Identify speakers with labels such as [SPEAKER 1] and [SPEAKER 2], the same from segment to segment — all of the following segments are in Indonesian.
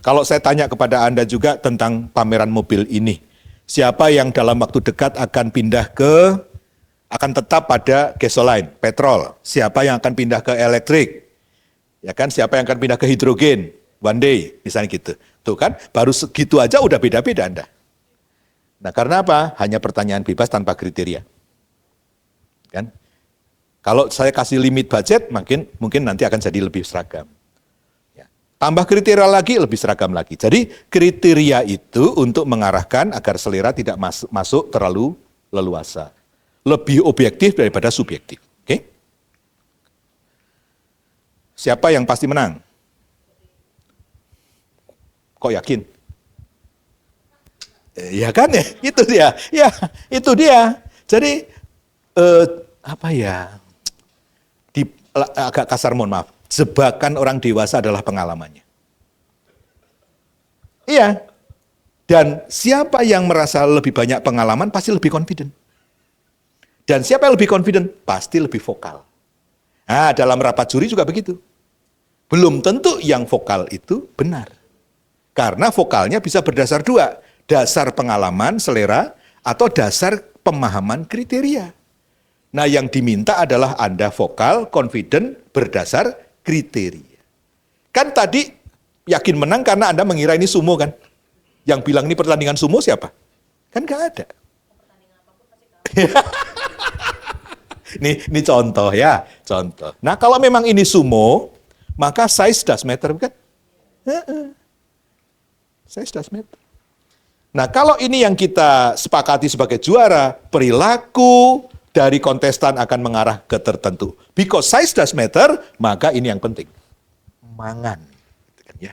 [SPEAKER 1] Kalau saya tanya kepada Anda juga tentang pameran mobil ini, siapa yang dalam waktu dekat akan akan tetap pada gasoline, petrol? Siapa yang akan pindah ke elektrik? Ya kan, siapa yang akan pindah ke hidrogen? One day, misalnya gitu. Tuh kan, baru segitu aja udah beda-beda Anda. Nah, karena apa? Hanya pertanyaan bebas tanpa kriteria. Kan? Kalau saya kasih limit budget, mungkin nanti akan jadi lebih seragam. Ya. Tambah kriteria lagi, lebih seragam lagi. Jadi kriteria itu untuk mengarahkan agar selera tidak masuk terlalu leluasa. Lebih objektif daripada subjektif. Oke? Siapa yang pasti menang? Kok yakin? Ya kan ya, itu dia. Ya, itu dia. Jadi apa ya? Agak kasar, mohon maaf. Jebakan orang dewasa adalah pengalamannya. Iya. Dan siapa yang merasa lebih banyak pengalaman pasti lebih confident. Dan siapa yang lebih confident pasti lebih vokal. Nah, dalam rapat juri juga begitu. Belum tentu yang vokal itu benar. Karena vokalnya bisa berdasar dua. Dasar pengalaman, selera, atau dasar pemahaman kriteria. Nah, yang diminta adalah Anda vokal, confident, berdasar kriteria. Kan tadi yakin menang karena Anda mengira ini sumo kan? Yang bilang ini pertandingan sumo siapa? Kan nggak ada. Ini contoh ya, contoh. Nah, kalau memang ini sumo, maka size does matter, kan? Size does matter. Nah, kalau ini yang kita sepakati sebagai juara, perilaku dari kontestan akan mengarah ke tertentu. Because size does matter, maka ini yang penting. Mangan. Ya.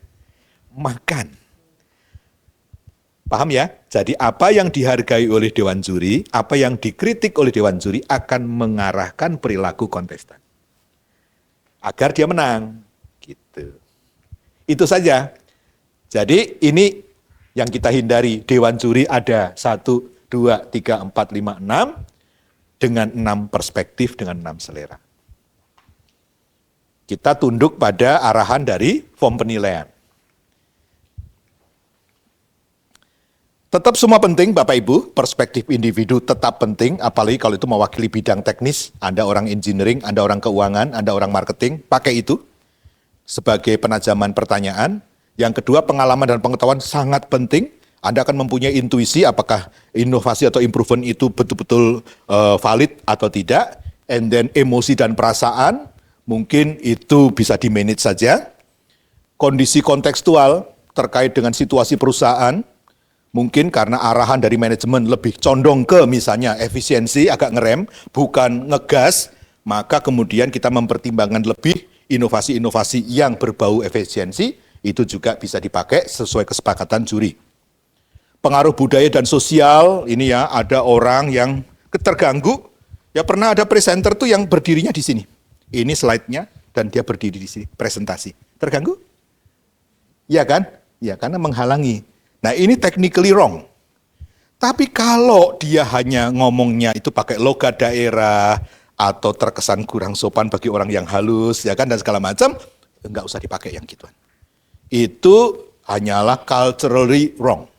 [SPEAKER 1] Makan. Paham ya? Jadi apa yang dihargai oleh Dewan Juri, apa yang dikritik oleh Dewan Juri akan mengarahkan perilaku kontestan. Agar dia menang. Gitu. Itu saja. Jadi ini yang kita hindari. Dewan Juri ada 1, 2, 3, 4, 5, 6 dengan 6 perspektif, dengan 6 selera. Kita tunduk pada arahan dari form penilaian. Tetap semua penting Bapak Ibu, perspektif individu tetap penting, apalagi kalau itu mewakili bidang teknis, Anda orang engineering, Anda orang keuangan, Anda orang marketing, pakai itu sebagai penajaman pertanyaan. Yang kedua, pengalaman dan pengetahuan sangat penting. Anda akan mempunyai intuisi apakah inovasi atau improvement itu betul-betul valid atau tidak. And then emosi dan perasaan, mungkin itu bisa di-manage saja. Kondisi kontekstual terkait dengan situasi perusahaan, mungkin karena arahan dari manajemen lebih condong ke misalnya efisiensi, agak ngerem, bukan ngegas, maka kemudian kita mempertimbangkan lebih inovasi-inovasi yang berbau efisiensi, itu juga bisa dipakai sesuai kesepakatan juri. Pengaruh budaya dan sosial, ini ya ada orang yang terganggu, ya pernah ada presenter tuh yang berdirinya di sini. Ini slide-nya dan dia berdiri di sini, presentasi. Terganggu? Iya kan? Ya, karena menghalangi. Nah, ini technically wrong. Tapi kalau dia hanya ngomongnya itu pakai logat daerah atau terkesan kurang sopan bagi orang yang halus, ya kan, dan segala macam, enggak usah dipakai yang gituan. Itu hanyalah culturally wrong.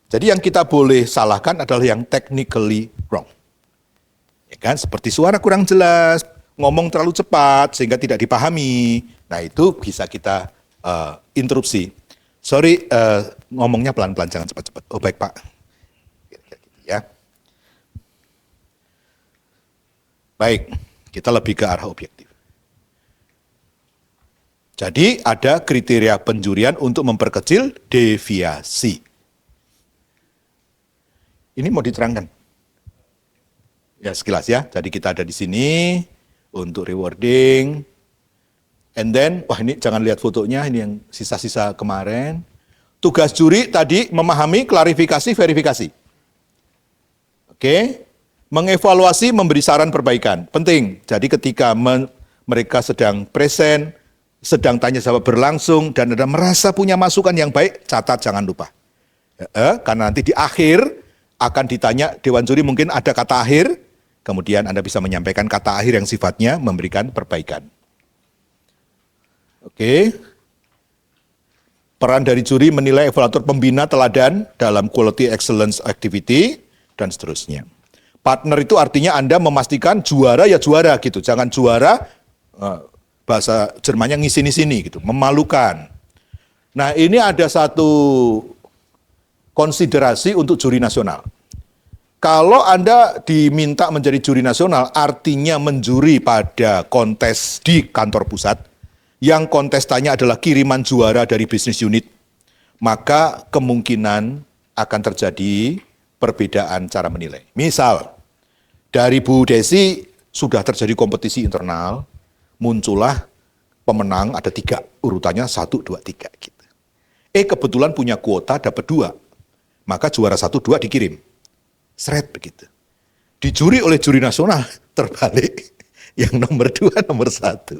[SPEAKER 1] Jadi yang kita boleh salahkan adalah yang technically wrong. Ya kan, seperti suara kurang jelas, ngomong terlalu cepat sehingga tidak dipahami. Nah, itu bisa kita interupsi. Sorry, ngomongnya pelan-pelan, jangan cepat-cepat. Oh baik Pak. Ya. Baik, kita lebih ke arah objektif. Jadi ada kriteria penjurian untuk memperkecil deviasi. Ini mau diterangkan. Ya sekilas ya, jadi kita ada di sini untuk rewarding. And then, wah ini jangan lihat fotonya, ini yang sisa-sisa kemarin. Tugas juri tadi memahami, klarifikasi, verifikasi. Oke, mengevaluasi, memberi saran perbaikan. Penting, jadi ketika mereka sedang present, sedang tanya jawab berlangsung, dan Anda merasa punya masukan yang baik, catat jangan lupa. Karena nanti di akhir akan ditanya, Dewan Juri mungkin ada kata akhir, kemudian Anda bisa menyampaikan kata akhir yang sifatnya memberikan perbaikan. Oke. Peran dari juri menilai evaluator pembina teladan dalam quality excellence activity, dan seterusnya. Partner itu artinya Anda memastikan juara ya juara gitu. Jangan juara, bahasa Jermannya ngisi-sini gitu, memalukan. Nah ini ada satu konsiderasi untuk juri nasional. Kalau Anda diminta menjadi juri nasional, artinya menjuri pada kontes di kantor pusat, yang kontestannya adalah kiriman juara dari bisnis unit, maka kemungkinan akan terjadi perbedaan cara menilai. Misal, dari Bu Desi sudah terjadi kompetisi internal, muncullah pemenang ada 3, urutannya 1, 2, 3 gitu. Kebetulan punya kuota dapat 2, maka juara 1, 2 dikirim. Seret begitu. Dijuri oleh juri nasional, terbalik. Yang nomor 2, nomor 1.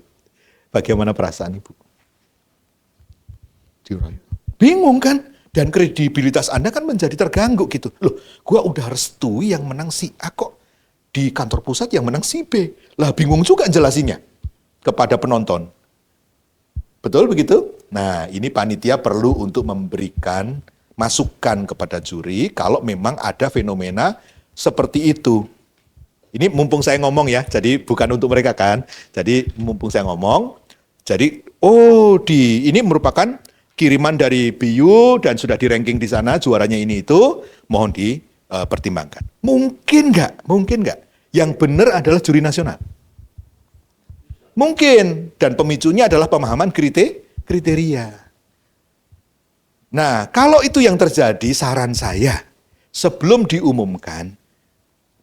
[SPEAKER 1] Bagaimana perasaan Ibu? Bingung kan? Dan kredibilitas Anda kan menjadi terganggu gitu. Loh, gua udah restui yang menang si A kok di kantor pusat yang menang si B. Lah bingung juga jelasinnya kepada penonton. Betul begitu? Nah, ini panitia perlu untuk memberikan masukan kepada juri kalau memang ada fenomena seperti itu. Ini mumpung saya ngomong ya, jadi bukan untuk mereka kan. Jadi mumpung saya ngomong, jadi ini merupakan kiriman dari BU dan sudah di ranking di sana, juaranya ini itu, mohon dipertimbangkan. Mungkin nggak? Yang benar adalah juri nasional. Mungkin, dan pemicunya adalah pemahaman kriteria. Nah, kalau itu yang terjadi, saran saya, sebelum diumumkan,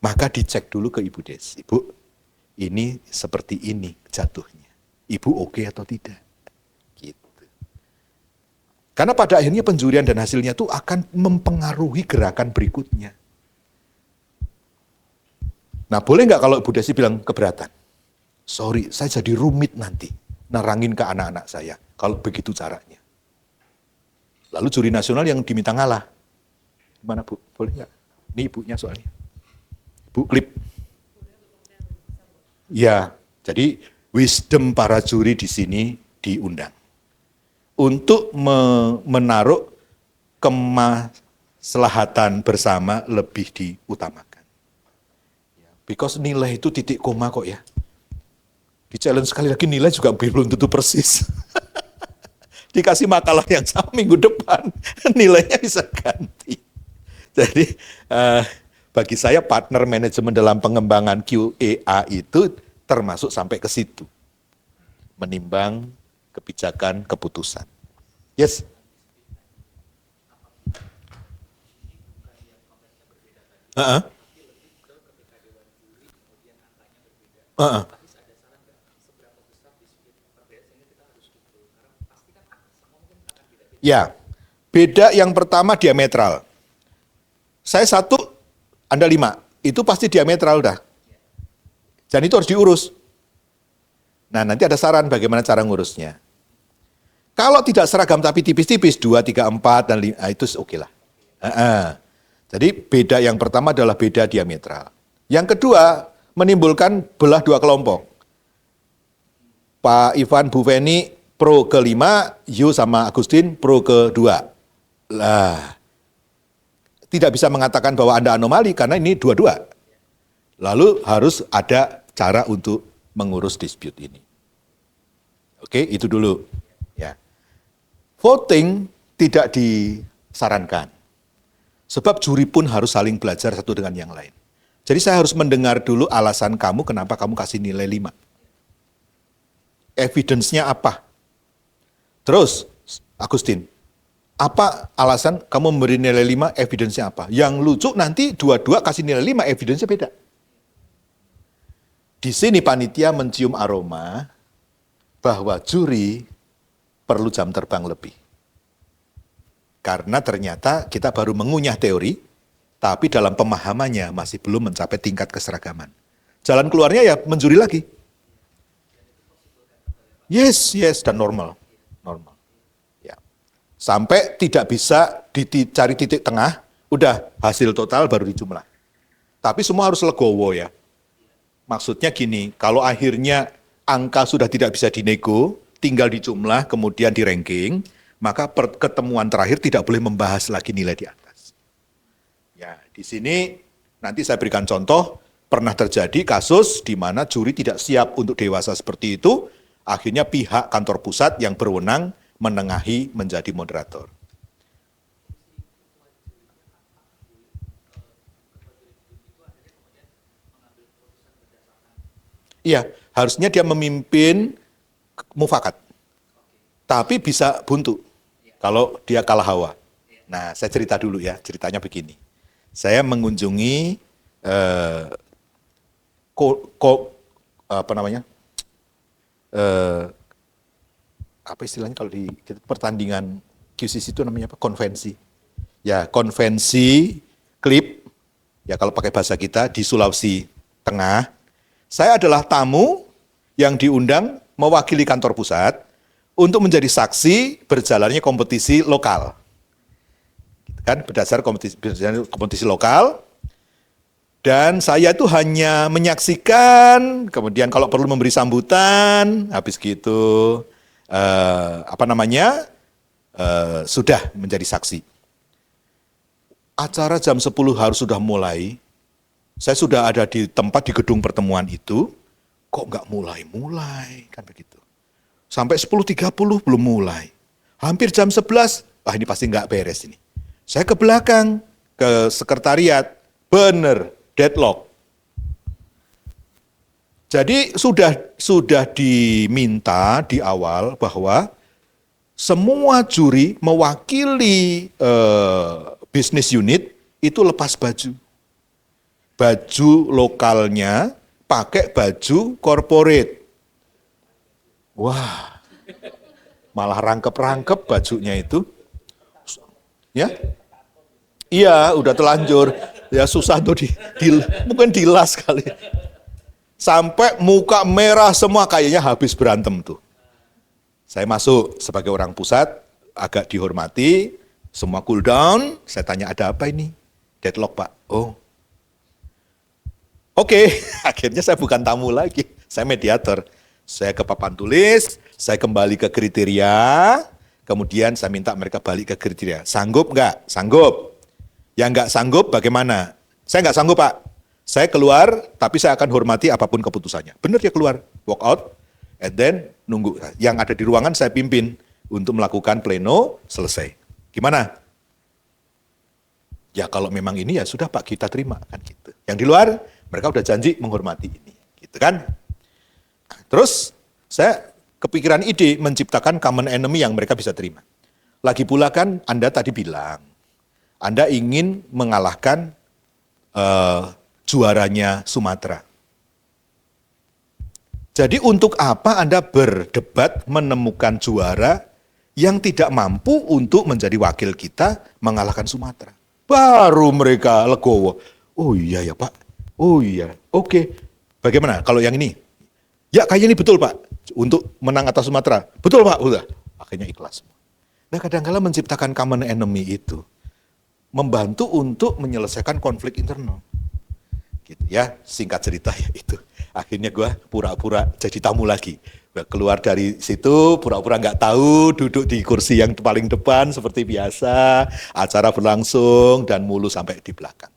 [SPEAKER 1] maka dicek dulu ke Ibu Desi. Ibu, ini seperti ini jatuhnya. Ibu oke atau tidak? Gitu. Karena pada akhirnya penjurian dan hasilnya itu akan mempengaruhi gerakan berikutnya. Nah, boleh nggak kalau Ibu Desi bilang keberatan? Sorry, saya jadi rumit nanti nerangin ke anak-anak saya kalau begitu caranya. Lalu juri nasional yang diminta ngalah. Gimana Bu? Boleh nggak? Ini ibunya soalnya. Bu, klip. Ya, jadi wisdom para juri di sini diundang. Untuk menaruh kemaslahatan bersama lebih diutamakan. Because nilai itu titik koma kok ya. Di challenge sekali lagi nilai juga belum tentu persis. Dikasih makalah yang sama minggu depan, nilainya bisa ganti. Jadi bagi saya partner manajemen dalam pengembangan QAA itu termasuk sampai ke situ. Menimbang kebijakan keputusan. Yes. Ya, beda yang pertama diametral. Saya 1, Anda 5, itu pasti diametral dah. Dan itu harus diurus. Nah, nanti ada saran bagaimana cara ngurusnya. Kalau tidak seragam tapi tipis-tipis, 2, 3, 4, dan 5, itu oke lah. Jadi beda yang pertama adalah beda diametral. Yang kedua, menimbulkan belah 2 kelompok. Pak Ivan, Bu Feni, pro ke-5, Yu sama Agustin pro ke-2. Lah, tidak bisa mengatakan bahwa Anda anomali karena ini 2-2. Lalu harus ada cara untuk mengurus dispute ini. Oke, itu dulu. Ya. Voting tidak disarankan. Sebab juri pun harus saling belajar satu dengan yang lain. Jadi saya harus mendengar dulu alasan kamu kenapa kamu kasih nilai 5. Evidence-nya apa? Terus, Agustin, apa alasan kamu memberi nilai 5, evidence-nya apa? Yang lucu nanti dua-dua kasih nilai 5, evidence-nya beda. Di sini panitia mencium aroma bahwa juri perlu jam terbang lebih. Karena ternyata kita baru mengunyah teori, tapi dalam pemahamannya masih belum mencapai tingkat keseragaman. Jalan keluarnya ya menjuri lagi. Yes, dan normal. Ya. Sampai tidak bisa dicari titik tengah, udah hasil total baru dijumlah. Tapi semua harus legowo ya. Maksudnya gini, kalau akhirnya angka sudah tidak bisa dinego, tinggal dijumlah kemudian di ranking, maka pertemuan terakhir tidak boleh membahas lagi nilai di atas. Ya, di sini nanti saya berikan contoh, pernah terjadi kasus di mana juri tidak siap untuk dewasa seperti itu, akhirnya pihak kantor pusat yang berwenang menengahi menjadi moderator. Iya, harusnya dia memimpin mufakat. Tapi bisa buntu kalau dia kalah hawa. Nah, saya cerita dulu ya, ceritanya begini. Saya mengunjungi apa namanya? Apa istilahnya kalau di pertandingan QCC itu namanya apa? Konvensi. Ya, konvensi klip. Ya, kalau pakai bahasa kita di Sulawesi Tengah. Saya adalah tamu yang diundang mewakili kantor pusat untuk menjadi saksi berjalannya kompetisi lokal. Kan berdasar kompetisi lokal, dan saya itu hanya menyaksikan, kemudian kalau perlu memberi sambutan, habis gitu sudah menjadi saksi. Acara jam 10 harus sudah mulai. Saya sudah ada di tempat di gedung pertemuan itu, kok nggak mulai-mulai, kan begitu. Sampai 10.30 belum mulai. Hampir jam 11, ini pasti nggak beres ini. Saya ke belakang, ke sekretariat, bener, deadlock. Jadi sudah diminta di awal bahwa semua juri mewakili bisnis unit itu lepas baju. Baju lokalnya pakai baju corporate. Wah, malah rangkep-rangkep bajunya itu. Ya, iya, udah telanjur. Ya susah tuh mungkin dilas kali. Sampai muka merah semua, kayaknya habis berantem tuh. Saya masuk sebagai orang pusat, agak dihormati, semua cool down. Saya tanya, ada apa ini? Deadlock, Pak. Oh. Oke, akhirnya saya bukan tamu lagi, saya mediator. Saya ke papan tulis, saya kembali ke kriteria, kemudian saya minta mereka balik ke kriteria. Sanggup nggak? Sanggup. Yang nggak sanggup bagaimana? Saya nggak sanggup, Pak. Saya keluar, tapi saya akan hormati apapun keputusannya. Benar dia keluar, walk out, and then nunggu. Yang ada di ruangan saya pimpin untuk melakukan pleno, selesai. Gimana? Ya kalau memang ini ya sudah Pak, kita terima kan gitu. Yang di luar mereka udah janji menghormati ini, gitu kan? Terus saya kepikiran ide menciptakan common enemy yang mereka bisa terima. Lagi pula kan Anda tadi bilang, Anda ingin mengalahkan juaranya Sumatera. Jadi untuk apa Anda berdebat menemukan juara yang tidak mampu untuk menjadi wakil kita mengalahkan Sumatera? Baru mereka legowo. Oh iya ya Pak, oh iya, oke. Bagaimana kalau yang ini? Ya kayaknya ini betul Pak, untuk menang atas Sumatera. Betul Pak, udah. Akhirnya ikhlas. Nah kadang-kala menciptakan common enemy itu membantu untuk menyelesaikan konflik internal. Gitu ya, singkat cerita ya itu. Akhirnya gue pura-pura jadi tamu lagi. Keluar dari situ, pura-pura nggak tahu, duduk di kursi yang paling depan seperti biasa, acara berlangsung dan mulu sampai di belakang.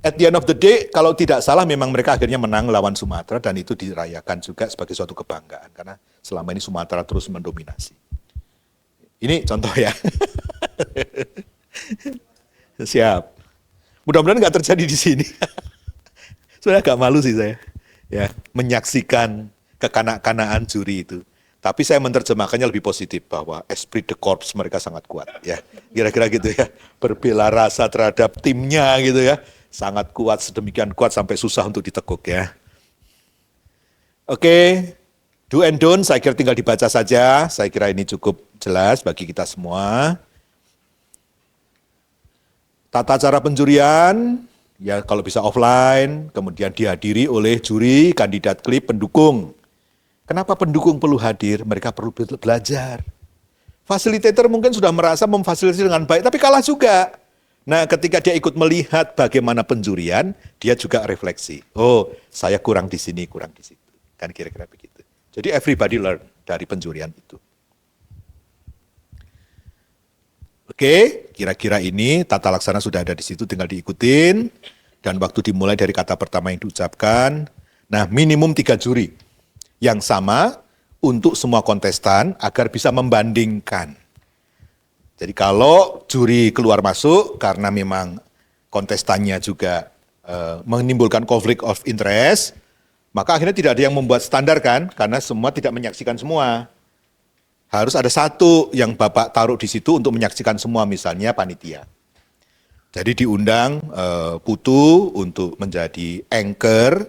[SPEAKER 1] At the end of the day, kalau tidak salah memang mereka akhirnya menang lawan Sumatera dan itu dirayakan juga sebagai suatu kebanggaan karena selama ini Sumatera terus mendominasi. Ini contoh ya. Siap. Mudah-mudahan nggak terjadi di sini. Sebenarnya agak malu sih saya, ya menyaksikan kekanak-kanaan juri itu. Tapi saya menerjemahkannya lebih positif bahwa esprit de corps mereka sangat kuat, ya kira-kira gitu ya, berbela rasa terhadap timnya gitu ya, sangat kuat sedemikian kuat sampai susah untuk ditekuk ya. Oke, do and don't saya kira tinggal dibaca saja. Saya kira ini cukup jelas bagi kita semua. Tata cara penjurian. Ya kalau bisa offline, kemudian dihadiri oleh juri, kandidat klip, pendukung. Kenapa pendukung perlu hadir? Mereka perlu belajar. Fasilitator mungkin sudah merasa memfasilitasi dengan baik, tapi kalah juga. Nah ketika dia ikut melihat bagaimana penjurian, dia juga refleksi. Oh, saya kurang di sini, kurang di situ. Kan kira-kira begitu. Jadi everybody learn dari penjurian itu. Oke, kira-kira ini tata laksana sudah ada di situ, tinggal diikutin. Dan waktu dimulai dari kata pertama yang diucapkan. Nah, minimum 3 juri yang sama untuk semua kontestan agar bisa membandingkan. Jadi kalau juri keluar masuk karena memang kontestannya juga menimbulkan konflik of interest, maka akhirnya tidak ada yang membuat standar kan, karena semua tidak menyaksikan semua. Harus ada satu yang Bapak taruh di situ untuk menyaksikan semua, misalnya panitia. Jadi diundang Putu untuk menjadi anchor,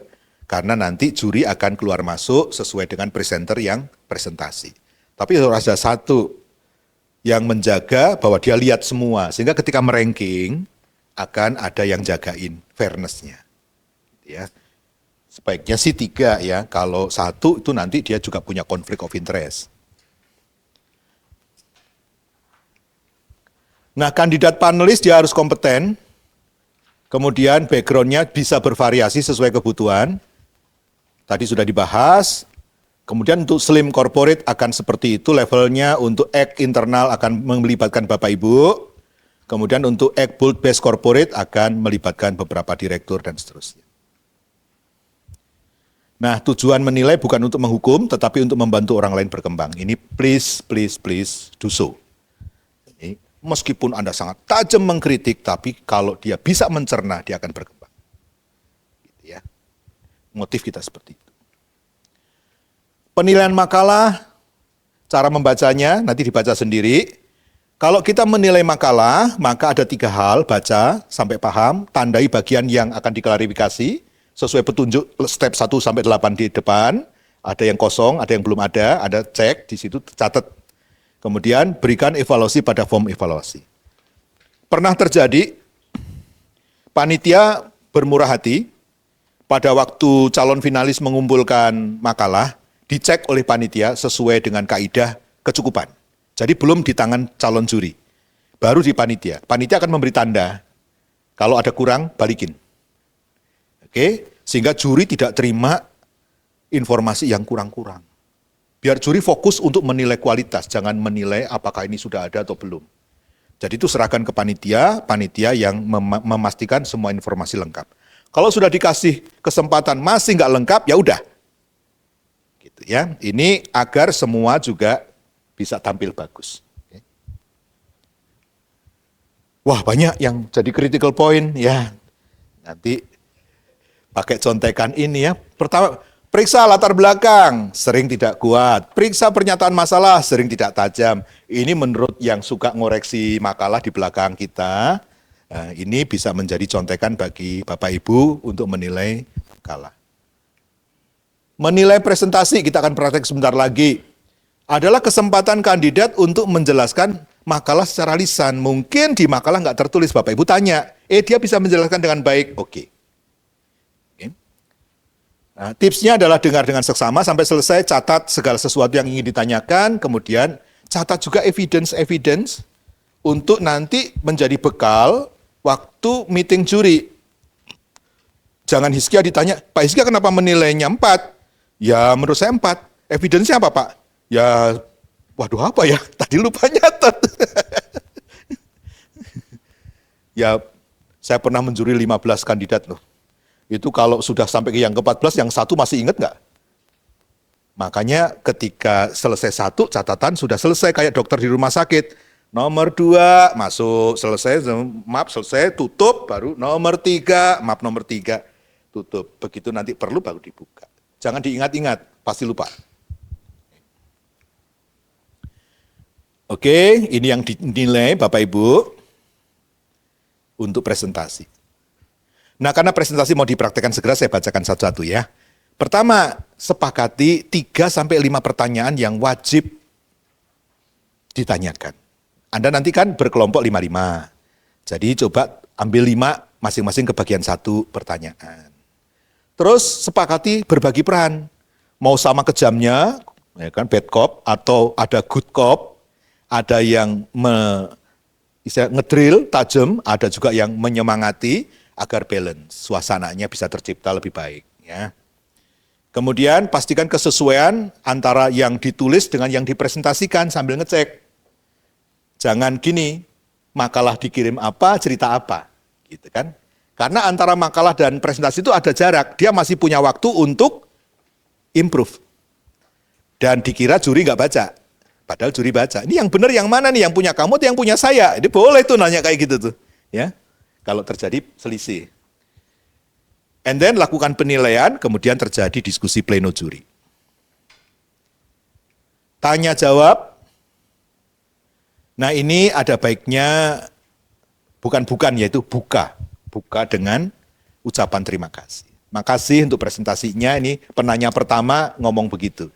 [SPEAKER 1] karena nanti juri akan keluar masuk sesuai dengan presenter yang presentasi. Tapi harus ada satu yang menjaga bahwa dia lihat semua, sehingga ketika meranking akan ada yang jagain fairness-nya. Ya. Sebaiknya sih 3 ya, kalau 1 itu nanti dia juga punya konflik of interest. Nah, kandidat panelis dia harus kompeten, kemudian background-nya bisa bervariasi sesuai kebutuhan. Tadi sudah dibahas. Kemudian untuk slim corporate akan seperti itu levelnya, untuk act internal akan melibatkan Bapak Ibu. Kemudian untuk act bold based corporate akan melibatkan beberapa direktur dan seterusnya. Nah, tujuan menilai bukan untuk menghukum, tetapi untuk membantu orang lain berkembang. Ini please do so. Meskipun Anda sangat tajam mengkritik, tapi kalau dia bisa mencerna, dia akan berkembang. Gitu ya. Motif kita seperti itu. Penilaian makalah, cara membacanya nanti dibaca sendiri. Kalau kita menilai makalah, maka ada 3 hal, baca sampai paham, tandai bagian yang akan diklarifikasi, sesuai petunjuk step 1 sampai 8 di depan, ada yang kosong, ada yang belum ada cek, di situ catat. Kemudian berikan evaluasi pada form evaluasi. Pernah terjadi, panitia bermurah hati, pada waktu calon finalis mengumpulkan makalah, dicek oleh panitia sesuai dengan kaidah kecukupan. Jadi belum di tangan calon juri, baru di panitia. Panitia akan memberi tanda, kalau ada kurang, balikin. Oke, sehingga juri tidak terima informasi yang kurang-kurang. Biar juri fokus untuk menilai kualitas, jangan menilai apakah ini sudah ada atau belum. Jadi itu serahkan ke panitia, panitia yang memastikan semua informasi lengkap. Kalau sudah dikasih kesempatan masih nggak lengkap, ya udah. Gitu ya. Ini agar semua juga bisa tampil bagus. Wah, banyak yang jadi critical point ya. Nanti pakai contekan ini ya. Pertama, periksa latar belakang, sering tidak kuat. Periksa pernyataan masalah, sering tidak tajam. Ini menurut yang suka ngoreksi makalah di belakang kita. Nah, ini bisa menjadi contekan bagi Bapak Ibu untuk menilai makalah. Menilai presentasi, kita akan praktek sebentar lagi. Adalah kesempatan kandidat untuk menjelaskan makalah secara lisan. Mungkin di makalah nggak tertulis, Bapak Ibu tanya. Dia bisa menjelaskan dengan baik, oke. Nah, tipsnya adalah dengar dengan seksama sampai selesai, catat segala sesuatu yang ingin ditanyakan, kemudian catat juga evidence untuk nanti menjadi bekal waktu meeting juri. Jangan Hizkia ditanya, Pak Hizkia kenapa menilainya 4? Ya menurut saya 4. Evidence-nya apa Pak? Ya, waduh apa ya? Tadi lupa nyatet. Ya, saya pernah menjuri 15 kandidat loh. Itu kalau sudah sampai ke yang ke-14, yang 1 masih ingat nggak? Makanya ketika selesai 1, catatan sudah selesai, kayak dokter di rumah sakit. Nomor 2, masuk, selesai, map, selesai, tutup, baru nomor 3, map nomor 3, tutup. Begitu nanti perlu baru dibuka. Jangan diingat-ingat, pasti lupa. Oke, ini yang dinilai Bapak Ibu untuk presentasi. Nah, karena presentasi mau dipraktekkan segera, saya bacakan satu-satu ya. Pertama, sepakati 3-5 pertanyaan yang wajib ditanyakan. Anda nanti kan berkelompok 5-5. Jadi coba ambil 5 masing-masing ke bagian 1 pertanyaan. Terus sepakati berbagi peran. Mau sama kejamnya, ya kan, bad cop, atau ada good cop, ada yang ngedrill, tajam, ada juga yang menyemangati, agar balance, suasananya bisa tercipta lebih baik. Ya. Kemudian pastikan kesesuaian antara yang ditulis dengan yang dipresentasikan sambil ngecek. Jangan gini, makalah dikirim apa, cerita apa, gitu kan? Karena antara makalah dan presentasi itu ada jarak, dia masih punya waktu untuk improve. Dan dikira juri nggak baca, padahal juri baca. Ini yang benar yang mana nih, yang punya kamu atau yang punya saya? Ini boleh tuh nanya kayak gitu tuh, ya. Kalau terjadi selisih. And then lakukan penilaian, kemudian terjadi diskusi pleno juri. Tanya jawab. Nah ini ada baiknya bukan yaitu buka dengan ucapan terima kasih. Makasih untuk presentasinya, ini penanya pertama ngomong begitu.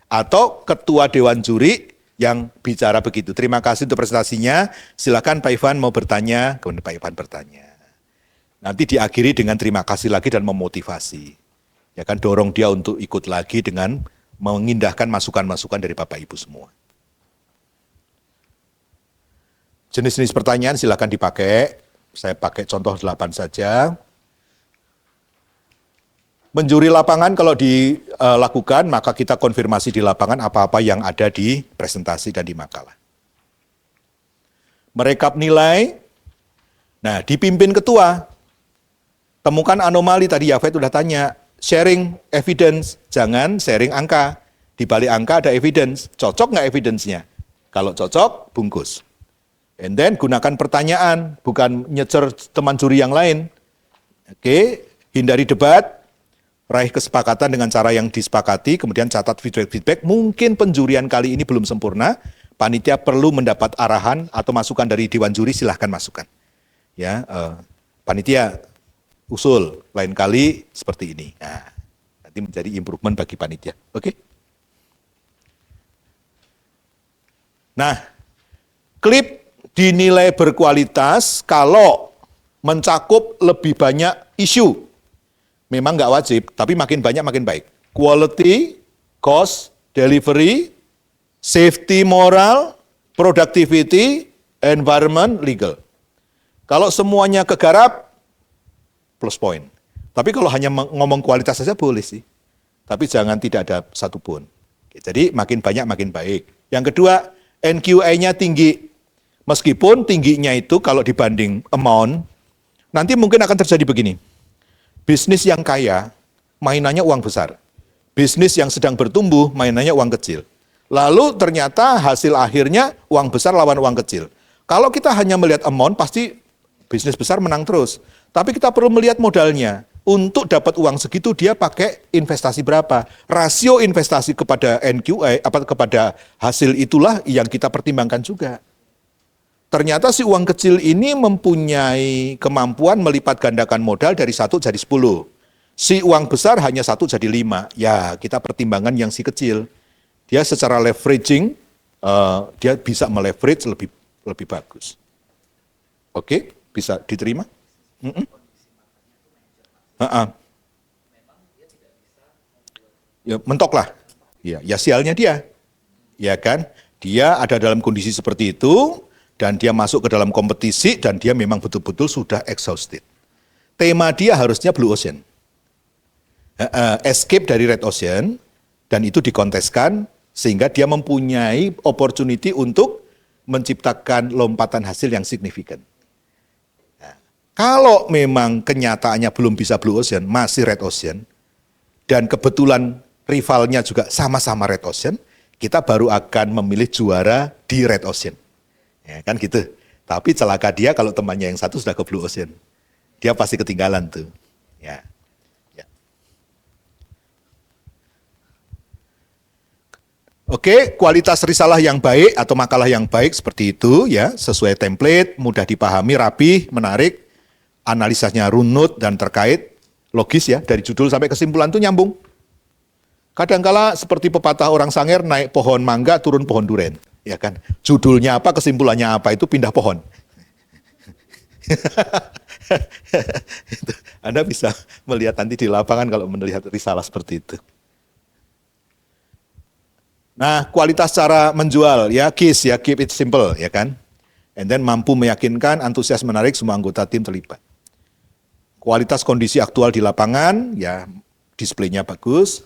[SPEAKER 1] Atau ketua dewan juri yang bicara begitu. Terima kasih untuk presentasinya, silakan Pak Ivan mau bertanya, kemudian Pak Ivan bertanya. Nanti diakhiri dengan terima kasih lagi dan memotivasi. Ya kan, dorong dia untuk ikut lagi dengan mengindahkan masukan-masukan dari Bapak Ibu semua. Jenis-jenis pertanyaan silakan dipakai. Saya pakai contoh 8 saja. Menjuri lapangan kalau dilakukan, maka kita konfirmasi di lapangan apa-apa yang ada di presentasi dan di makalah. Merekap nilai, nah dipimpin ketua. Temukan anomali, tadi Yafet sudah tanya, sharing evidence, jangan sharing angka. Di balik angka ada evidence, cocok nggak evidence-nya? Kalau cocok, bungkus. And then gunakan pertanyaan, bukan nyecer teman juri yang lain. Oke, hindari debat, raih kesepakatan dengan cara yang disepakati, kemudian catat feedback. Mungkin penjurian kali ini belum sempurna, panitia perlu mendapat arahan atau masukan dari dewan juri, silahkan masukkan. Ya, panitia usul lain kali seperti ini. Nah, nanti menjadi improvement bagi panitia. Oke? Nah, klip dinilai berkualitas kalau mencakup lebih banyak isu. Memang nggak wajib, tapi makin banyak makin baik. Quality, cost, delivery, safety moral, productivity, environment, legal. Kalau semuanya kegarap, plus point. Tapi kalau hanya ngomong kualitas saja boleh sih. Tapi jangan tidak ada satupun. Jadi makin banyak makin baik. Yang kedua, NQA-nya tinggi. Meskipun tingginya itu kalau dibanding amount, nanti mungkin akan terjadi begini. Bisnis yang kaya, mainannya uang besar. Bisnis yang sedang bertumbuh, mainannya uang kecil. Lalu ternyata hasil akhirnya uang besar lawan uang kecil. Kalau kita hanya melihat amount, pasti bisnis besar menang terus. Tapi kita perlu melihat modalnya. Untuk dapat uang segitu, dia pakai investasi berapa. Rasio investasi kepada NQA, kepada hasil itulah yang kita pertimbangkan juga. Ternyata si uang kecil ini mempunyai kemampuan melipat gandakan modal dari 1 jadi 10. Si uang besar hanya 1 jadi 5. Ya, kita pertimbangkan yang si kecil. Dia secara leveraging, dia bisa meleverage lebih bagus. Oke, bisa diterima? Ya, mentoklah. Ya sialnya dia. Ya kan? Dia ada dalam kondisi seperti itu, dan dia masuk ke dalam kompetisi, dan dia memang betul-betul sudah exhausted. Tema dia harusnya Blue Ocean. Escape dari Red Ocean, dan itu dikonteskan, sehingga dia mempunyai opportunity untuk menciptakan lompatan hasil yang signifikan. Nah, kalau memang kenyataannya belum bisa Blue Ocean, masih Red Ocean, dan kebetulan rivalnya juga sama-sama Red Ocean, kita baru akan memilih juara di Red Ocean. Ya, kan gitu. Tapi celaka dia kalau temannya yang satu sudah ke Blue Ocean. Dia pasti ketinggalan tuh. Ya. Ya. Oke, kualitas risalah yang baik atau makalah yang baik seperti itu ya, sesuai template, mudah dipahami, rapi, menarik, analisanya runut dan terkait, logis ya, dari judul sampai kesimpulan tuh nyambung. Kadangkala seperti pepatah orang Sangir, naik pohon mangga, turun pohon duren. Ya kan, judulnya apa, kesimpulannya apa, itu pindah pohon. Anda bisa melihat nanti di lapangan kalau melihat risalah seperti itu. Nah, kualitas cara menjual, ya KISS, ya keep it simple, ya kan. And then mampu meyakinkan, antusias, menarik semua anggota tim terlibat. Kualitas kondisi aktual di lapangan, ya displaynya bagus.